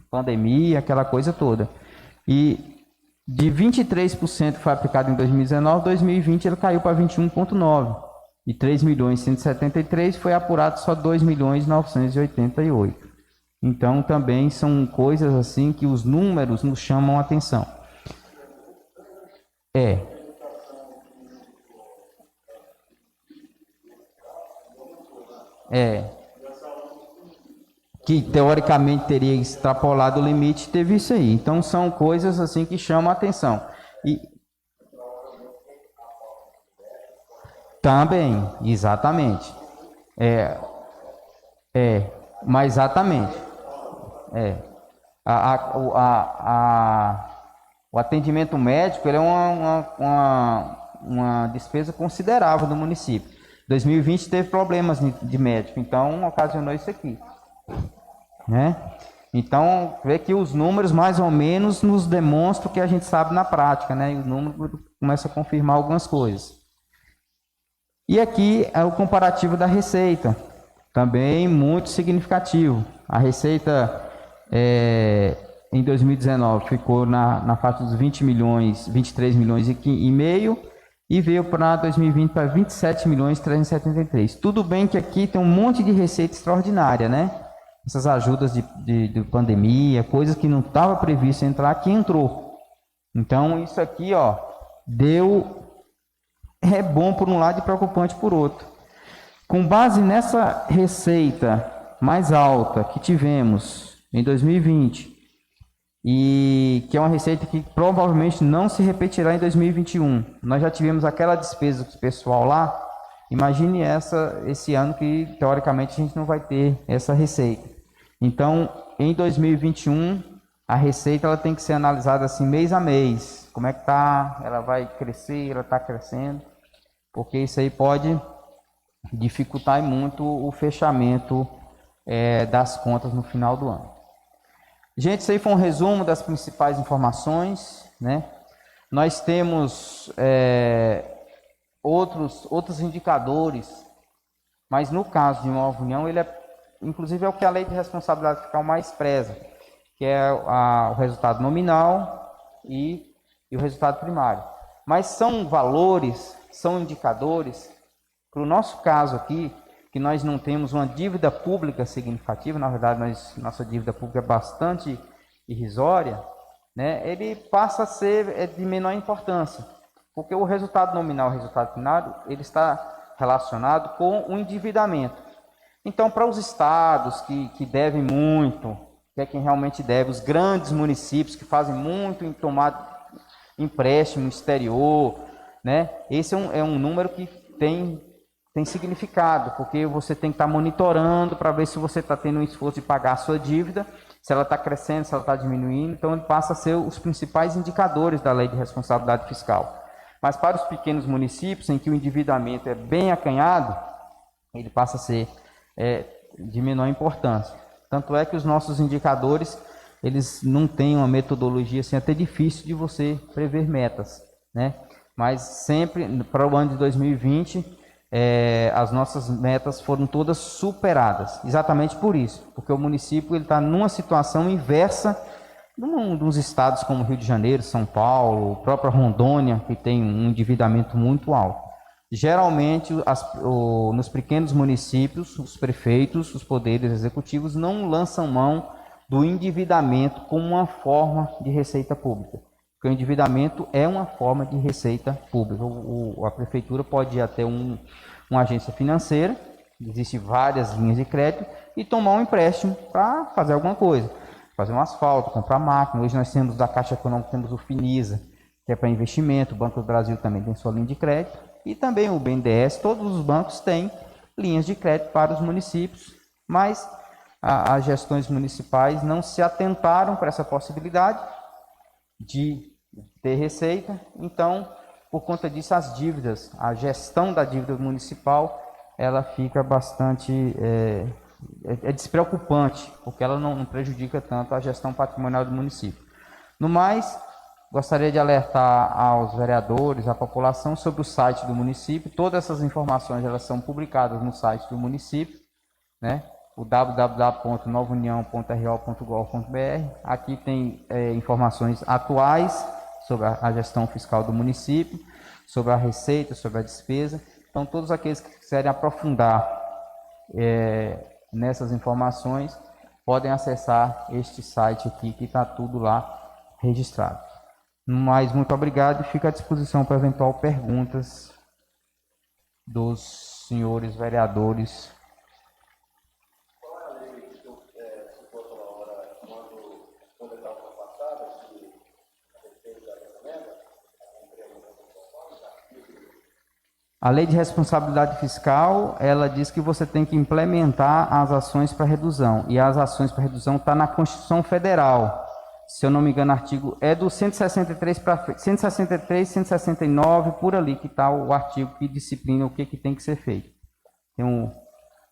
pandemia, aquela coisa toda. E de 23% foi aplicado em 2019, 2020 ele caiu para 21,9%. e 3.173.000, foi apurado só 2.988.000. Então também são coisas assim que os números nos chamam a atenção. Que teoricamente teria extrapolado o limite, teve isso aí. Então são coisas assim que chamam a atenção. E também, exatamente. Mas exatamente. O atendimento médico ele é uma despesa considerável do município. 2020 teve problemas de médico, então ocasionou isso aqui, né? Então, vê que os números mais ou menos nos demonstram o que a gente sabe na prática, né? E o número começa a confirmar algumas coisas. E aqui é o comparativo da receita, também muito significativo. A receita em 2019 ficou na faixa dos 20 milhões, 23 milhões e meio, e veio para 2020 para 27.373. Tudo bem que aqui tem um monte de receita extraordinária, né? Essas ajudas de pandemia, coisas que não estava previsto entrar, que entrou. Então isso aqui, ó, é bom por um lado e preocupante por outro. Com base nessa receita mais alta que tivemos em 2020, e que é uma receita que provavelmente não se repetirá em 2021. Nós já tivemos aquela despesa do pessoal lá, imagine esse ano que teoricamente a gente não vai ter essa receita. Então, em 2021, a receita ela tem que ser analisada assim mês a mês. Como é que está? Ela vai crescer? Ela está crescendo? Porque isso aí pode dificultar muito o fechamento das contas no final do ano. Gente, isso aí foi um resumo das principais informações, né? Nós temos outros indicadores, mas no caso de Nova União, ele inclusive é o que a Lei de Responsabilidade Fiscal mais preza, que é o resultado nominal e o resultado primário. Mas são valores, são indicadores, para o nosso caso aqui, que nós não temos uma dívida pública significativa, na verdade nossa dívida pública é bastante irrisória, né? Ele passa a ser de menor importância, porque o resultado nominal e o resultado primário, ele está relacionado com o endividamento. Então, para os estados que devem muito, que é quem realmente deve, os grandes municípios que fazem muito em tomar empréstimo exterior, né? Esse é um número que tem significado, porque você tem que estar monitorando para ver se você está tendo um esforço de pagar a sua dívida, se ela está crescendo, se ela está diminuindo. Então, ele passa a ser os principais indicadores da Lei de Responsabilidade Fiscal. Mas para os pequenos municípios, em que o endividamento é bem acanhado, ele passa a ser de menor importância. Tanto é que os nossos indicadores, eles não têm uma metodologia assim, até difícil de você prever metas, né? Mas sempre, para o ano de 2020, as nossas metas foram todas superadas, exatamente por isso, porque o município está numa situação inversa dos estados como Rio de Janeiro, São Paulo, a própria Rondônia, que tem um endividamento muito alto. Geralmente, nos pequenos municípios, os prefeitos, os poderes executivos não lançam mão do endividamento como uma forma de receita pública. Porque o endividamento é uma forma de receita pública. A prefeitura pode ir até uma agência financeira, existem várias linhas de crédito, e tomar um empréstimo para fazer alguma coisa. Fazer um asfalto, comprar máquina. Hoje nós temos da Caixa Econômica, temos o Finisa, que é para investimento. O Banco do Brasil também tem sua linha de crédito. E também o BNDES, todos os bancos têm linhas de crédito para os municípios. Mas as gestões municipais não se atentaram para essa possibilidade de ter receita. Então, por conta disso, as dívidas, a gestão da dívida municipal, ela fica bastante despreocupante, porque ela não prejudica tanto a gestão patrimonial do município. No mais, gostaria de alertar aos vereadores, à população, sobre o site do município. Todas essas informações elas são publicadas no site do município, né? O www.novaunião.ro.gov.br. Aqui tem informações atuais sobre a gestão fiscal do município, sobre a receita, sobre a despesa. Então, todos aqueles que quiserem aprofundar nessas informações, podem acessar este site aqui, que está tudo lá registrado. Mas muito obrigado e fico à disposição para eventual perguntas dos senhores vereadores. A lei de responsabilidade fiscal, ela diz que você tem que implementar as ações para redução. E as ações para redução estão na Constituição Federal. Se eu não me engano, o artigo é do 163 para 163, 169, por ali que está o artigo que disciplina o que tem que ser feito. Tem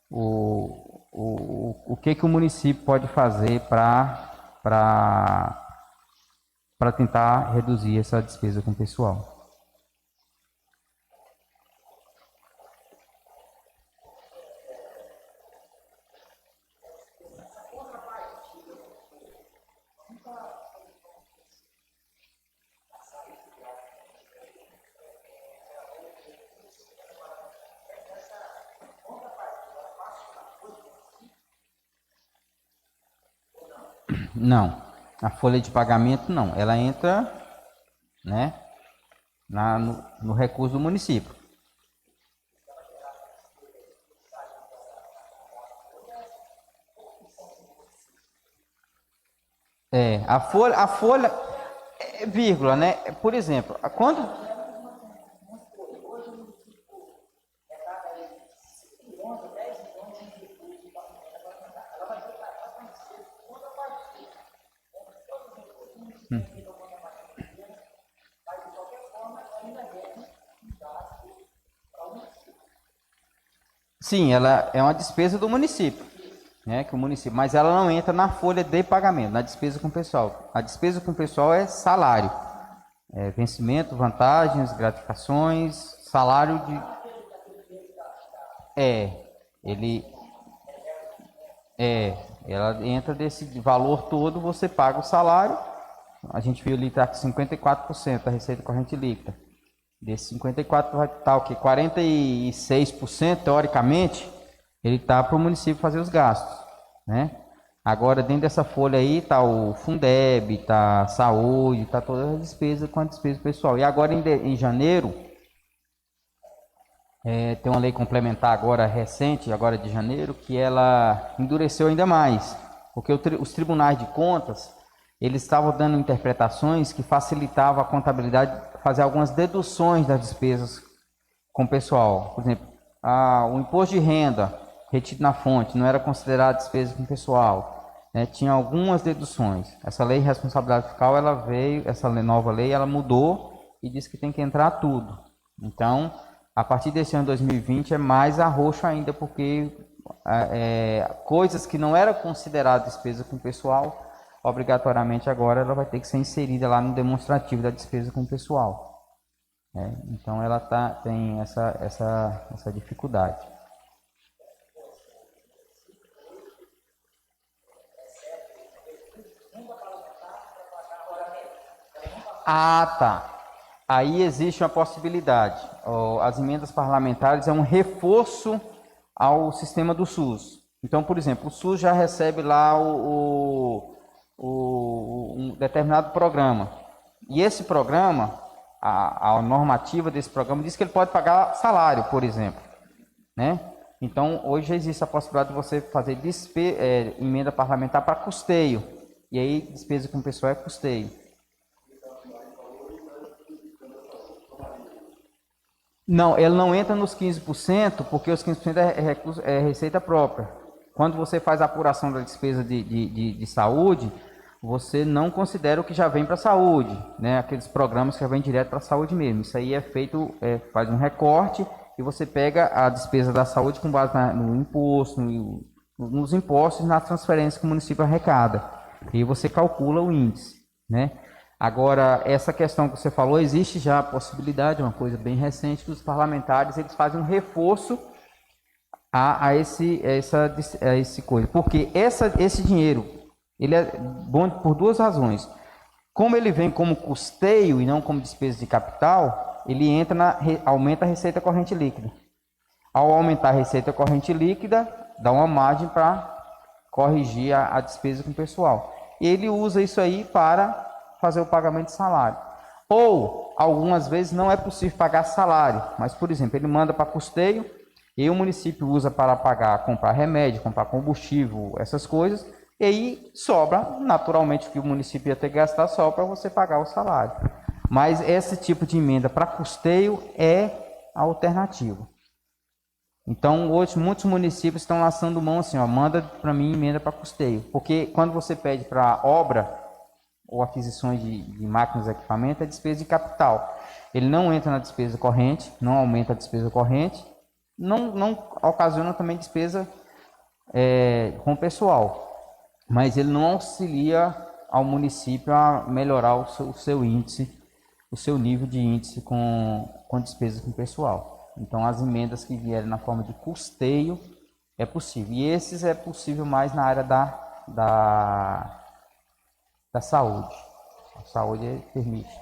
o que o município pode fazer para tentar reduzir essa despesa com o pessoal. Não, a folha de pagamento não, ela entra, né, no recurso do município. A folha é vírgula, né? Por exemplo, quando sim, ela é uma despesa do município, né? Que o município, mas ela não entra na folha de pagamento, na despesa com o pessoal. A despesa com o pessoal é salário, vencimento, vantagens, gratificações, salário de. Ela entra desse valor todo, você paga o salário. A gente viu ali está com 54% da receita corrente líquida. Desse 54 vai estar o quê? 46%, teoricamente, ele está para o município fazer os gastos, né? Agora, dentro dessa folha aí, está o Fundeb, está a saúde, está todas as despesas com a despesa pessoal. E agora, em janeiro, tem uma lei complementar agora, recente, agora de janeiro, que ela endureceu ainda mais. Porque os tribunais de contas, eles estavam dando interpretações que facilitavam a contabilidade, fazer algumas deduções das despesas com o pessoal. Por exemplo, o imposto de renda retido na fonte não era considerado despesa com o pessoal, né? Tinha algumas deduções. Essa lei de responsabilidade fiscal, ela veio, essa nova lei, ela mudou e disse que tem que entrar tudo. Então, a partir desse ano 2020 é mais arroxo ainda, porque coisas que não eram consideradas despesa com o pessoal, obrigatoriamente agora ela vai ter que ser inserida lá no demonstrativo da despesa com o pessoal. Então ela tem essa dificuldade. Tá. Aí existe uma possibilidade. As emendas parlamentares é um reforço ao sistema do SUS. Então, por exemplo, o SUS já recebe lá um determinado programa. E esse programa, a normativa desse programa diz que ele pode pagar salário, por exemplo, né? Então, hoje já existe a possibilidade de você fazer emenda parlamentar para custeio. E aí, despesa com o pessoal é custeio. Não, ele não entra nos 15%, porque os 15% é receita própria. Quando você faz a apuração da despesa de saúde, você não considera o que já vem para a saúde, né? Aqueles programas que já vêm direto para a saúde mesmo. Isso aí é feito, faz um recorte e você pega a despesa da saúde com base no imposto, nos impostos e nas transferências que o município arrecada. E você calcula o índice, né? Agora, essa questão que você falou, existe já a possibilidade, uma coisa bem recente, que os parlamentares eles fazem um reforço a esse coisa. Porque esse dinheiro, ele é bom por duas razões. Como ele vem como custeio e não como despesa de capital, ele aumenta a receita corrente líquida. Ao aumentar a receita corrente líquida, dá uma margem para corrigir a despesa com o pessoal. Ele usa isso aí para fazer o pagamento de salário. Ou, algumas vezes, não é possível pagar salário, mas, por exemplo, ele manda para custeio e o município usa para pagar, comprar remédio, comprar combustível, essas coisas, e aí sobra, naturalmente, o que o município ia ter que gastar só para você pagar o salário. Mas esse tipo de emenda para custeio é a alternativa. Então, hoje, muitos municípios estão lançando mão assim, ó, manda para mim emenda para custeio. Porque quando você pede para obra ou aquisições de máquinas e equipamentos, é despesa de capital. Ele não entra na despesa corrente, não aumenta a despesa corrente, não ocasiona também despesa com o pessoal. Mas ele não auxilia ao município a melhorar o seu índice, o seu nível de índice com despesa com o pessoal. Então, as emendas que vierem na forma de custeio é possível. E esses é possível mais na área da saúde. A saúde permite.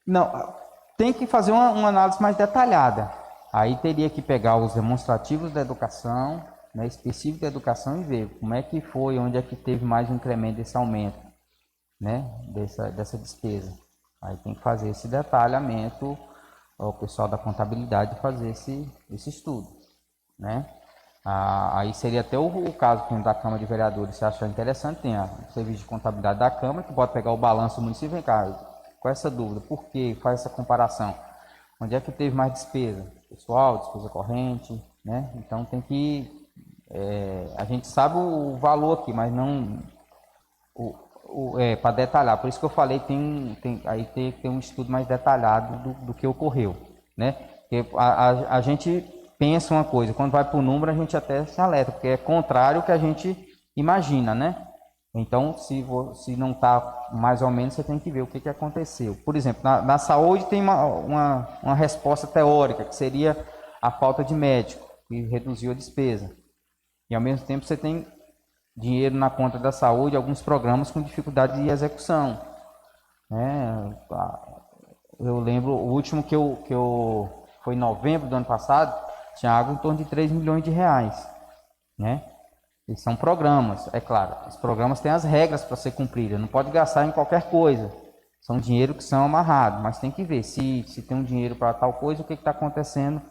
Não, tem que fazer uma análise mais detalhada. Aí teria que pegar os demonstrativos da educação, né, específico da educação, e ver como é que foi, onde é que teve mais um incremento desse aumento, né, dessa despesa. Aí tem que fazer esse detalhamento, o pessoal da contabilidade fazer esse estudo, né. Aí seria até o caso da Câmara de Vereadores, se achar interessante, tem o serviço de contabilidade da Câmara, que pode pegar o balanço do município, vem cá, com essa dúvida, por que faz essa comparação? Onde é que teve mais despesa? Pessoal, despesa corrente, né? Então tem que... a gente sabe o valor aqui, mas não... para detalhar, por isso que eu falei, tem que ter um estudo mais detalhado do que ocorreu, né? Porque a gente pensa uma coisa, quando vai para o número a gente até se alerta, porque é contrário ao que a gente imagina, né? Então, se não está mais ou menos, você tem que ver o que aconteceu. Por exemplo, na saúde tem uma resposta teórica, que seria a falta de médico, que reduziu a despesa. E, ao mesmo tempo, você tem dinheiro na conta da saúde, alguns programas com dificuldade de execução. Né? Eu lembro, o último que eu foi em novembro do ano passado, tinha algo em torno de 3 milhões de reais. Né? E são programas, é claro. Os programas têm as regras para ser cumpridas. Não pode gastar em qualquer coisa. São dinheiro que são amarrados, mas tem que ver se tem um dinheiro para tal coisa, o que está acontecendo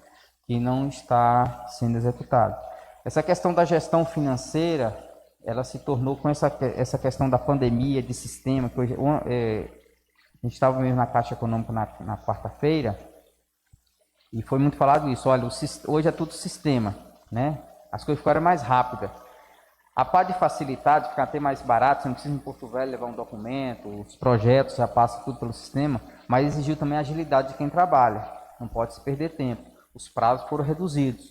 que não está sendo executado. Essa questão da gestão financeira, ela se tornou com essa questão da pandemia, de sistema, que hoje, a gente estava mesmo na Caixa Econômica na quarta-feira, e foi muito falado isso. Olha, hoje é tudo sistema, né? As coisas ficaram mais rápidas. A parte de facilitar, de ficar até mais barato, você não precisa ir em Porto Velho levar um documento, os projetos já passam tudo pelo sistema, mas exigiu também a agilidade de quem trabalha. Não pode se perder tempo. Os prazos foram reduzidos.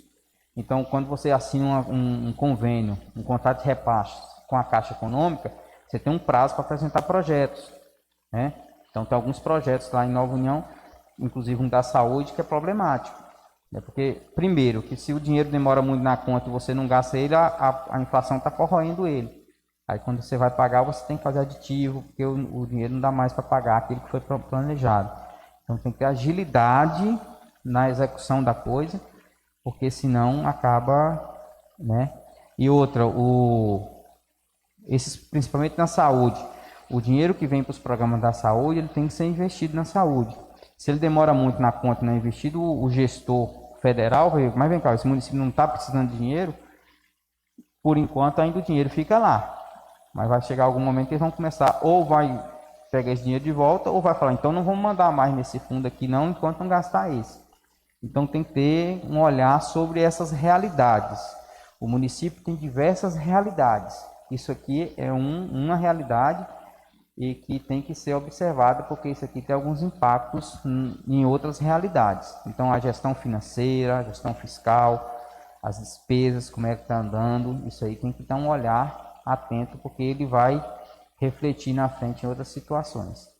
Então, quando você assina um convênio, um contrato de repasse com a Caixa Econômica, você tem um prazo para apresentar projetos. Né? Então, tem alguns projetos lá em Nova União, inclusive um da saúde, que é problemático. Porque, primeiro, que se o dinheiro demora muito na conta e você não gasta ele, a inflação está corroendo ele. Aí, quando você vai pagar, você tem que fazer aditivo, porque o dinheiro não dá mais para pagar aquilo que foi planejado. Então, tem que ter agilidade na execução da coisa, porque senão acaba... Né? E outra, principalmente na saúde, o dinheiro que vem para os programas da saúde, ele tem que ser investido na saúde. Se ele demora muito na conta e não é investido, o gestor federal vai ver, mas vem cá, esse município não está precisando de dinheiro, por enquanto ainda o dinheiro fica lá. Mas vai chegar algum momento que eles vão começar, ou vai pegar esse dinheiro de volta, ou vai falar, então não vamos mandar mais nesse fundo aqui não, enquanto não gastar esse. Então tem que ter um olhar sobre essas realidades. O município tem diversas realidades. Isso aqui é uma realidade e que tem que ser observada, porque isso aqui tem alguns impactos em outras realidades. Então, a gestão financeira, a gestão fiscal, as despesas, como é que está andando, isso aí tem que dar um olhar atento, porque ele vai refletir na frente em outras situações.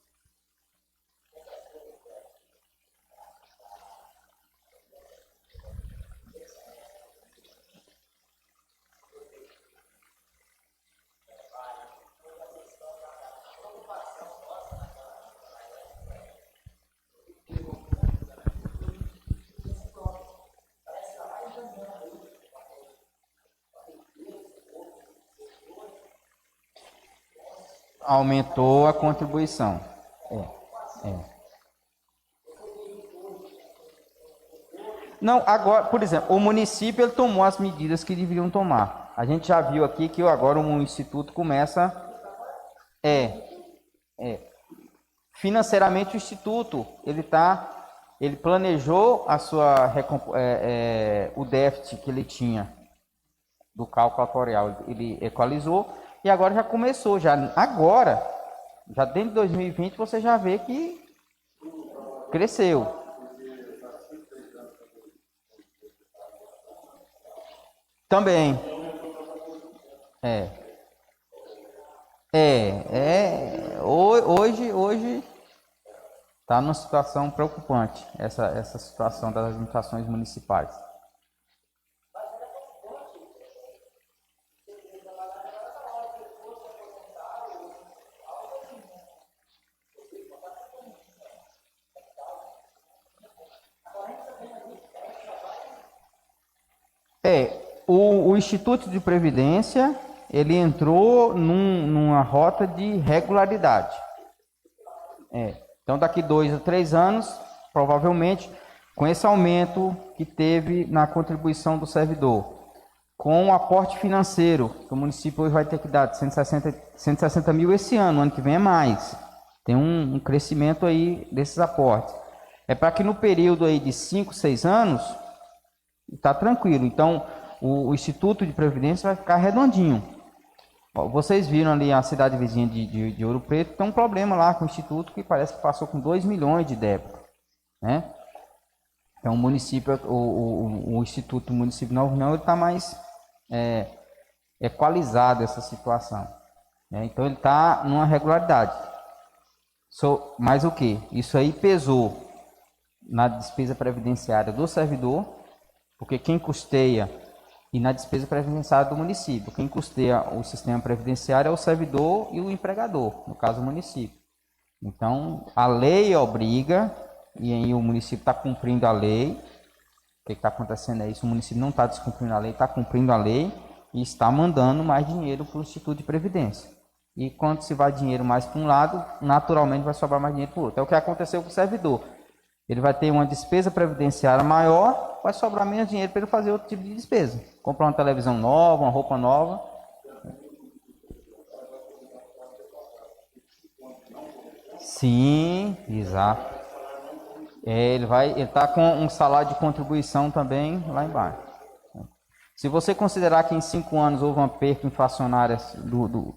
Aumentou a contribuição. Não, agora, por exemplo, o município ele tomou as medidas que deveriam tomar. A gente já viu aqui que agora o Instituto começa... Financeiramente o Instituto, ele planejou a sua, o déficit que ele tinha do cálculo atuarial, ele equalizou e agora já começou, já dentro de 2020 você já vê que cresceu. Também. Hoje está numa situação preocupante, essa situação das administrações municipais. O Instituto de Previdência, ele entrou numa rota de regularidade. Então, daqui 2 a 3 anos, provavelmente, com esse aumento que teve na contribuição do servidor, com o aporte financeiro, que o município hoje vai ter que dar de 160 mil esse ano que vem é mais. Tem um crescimento aí desses aportes. É para que no período aí de 5, 6 anos, está tranquilo. Então, o Instituto de Previdência vai ficar redondinho. Vocês viram ali a cidade vizinha de Ouro Preto, tem um problema lá com o Instituto que parece que passou com 2 milhões de débito, né? Então o município, o Instituto Município Nova União, ele está mais equalizado essa situação, né? Então ele está numa regularidade. Mas o que? Isso aí pesou na despesa previdenciária do servidor, porque quem custeia, e na despesa previdenciária do município. Quem custeia o sistema previdenciário é o servidor e o empregador, no caso o município. Então, a lei obriga, e aí o município está cumprindo a lei. O que está acontecendo é isso, o município não está descumprindo a lei, está cumprindo a lei e está mandando mais dinheiro para o Instituto de Previdência. E quando se vai dinheiro mais para um lado, naturalmente vai sobrar mais dinheiro para o outro. É o que aconteceu com o servidor. Ele vai ter uma despesa previdenciária maior, vai sobrar menos dinheiro para ele fazer outro tipo de despesa. Comprar uma televisão nova, uma roupa nova. Sim, exato. Ele está com um salário de contribuição também lá embaixo. Se você considerar que em 5 anos houve uma perca inflacionária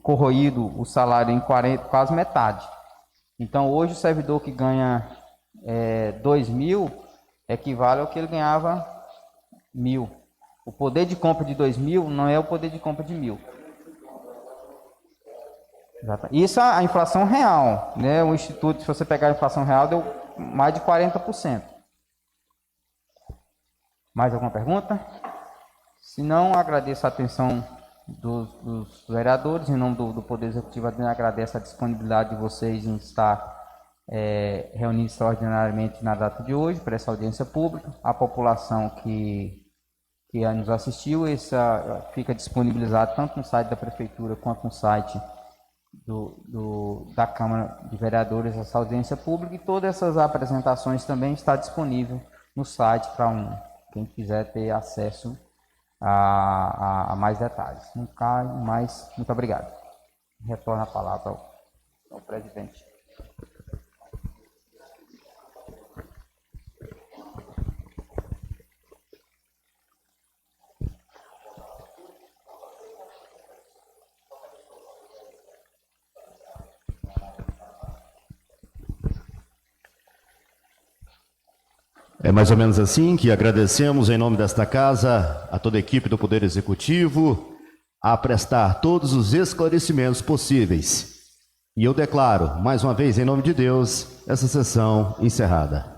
corroído o salário em 40, quase metade. Então hoje o servidor que ganha 2 mil equivale ao que ele ganhava 1.000. O poder de compra de 2 mil não é o poder de compra de 1.000. Isso é a inflação real, né? O Instituto, se você pegar a inflação real, deu mais de 40%. Mais alguma pergunta? Se não, agradeço a atenção dos vereadores, em nome do Poder Executivo, agradeço a disponibilidade de vocês em estar reunidos extraordinariamente na data de hoje, para essa audiência pública. A população que nos assistiu, fica disponibilizado tanto no site da Prefeitura quanto no site da Câmara de Vereadores, essa audiência pública, e todas essas apresentações também está disponível no site para quem quiser ter acesso a mais detalhes. Muito obrigado. Retorno a palavra ao presidente. É mais ou menos assim que agradecemos em nome desta casa a toda a equipe do Poder Executivo a prestar todos os esclarecimentos possíveis. E eu declaro, mais uma vez, em nome de Deus, essa sessão encerrada.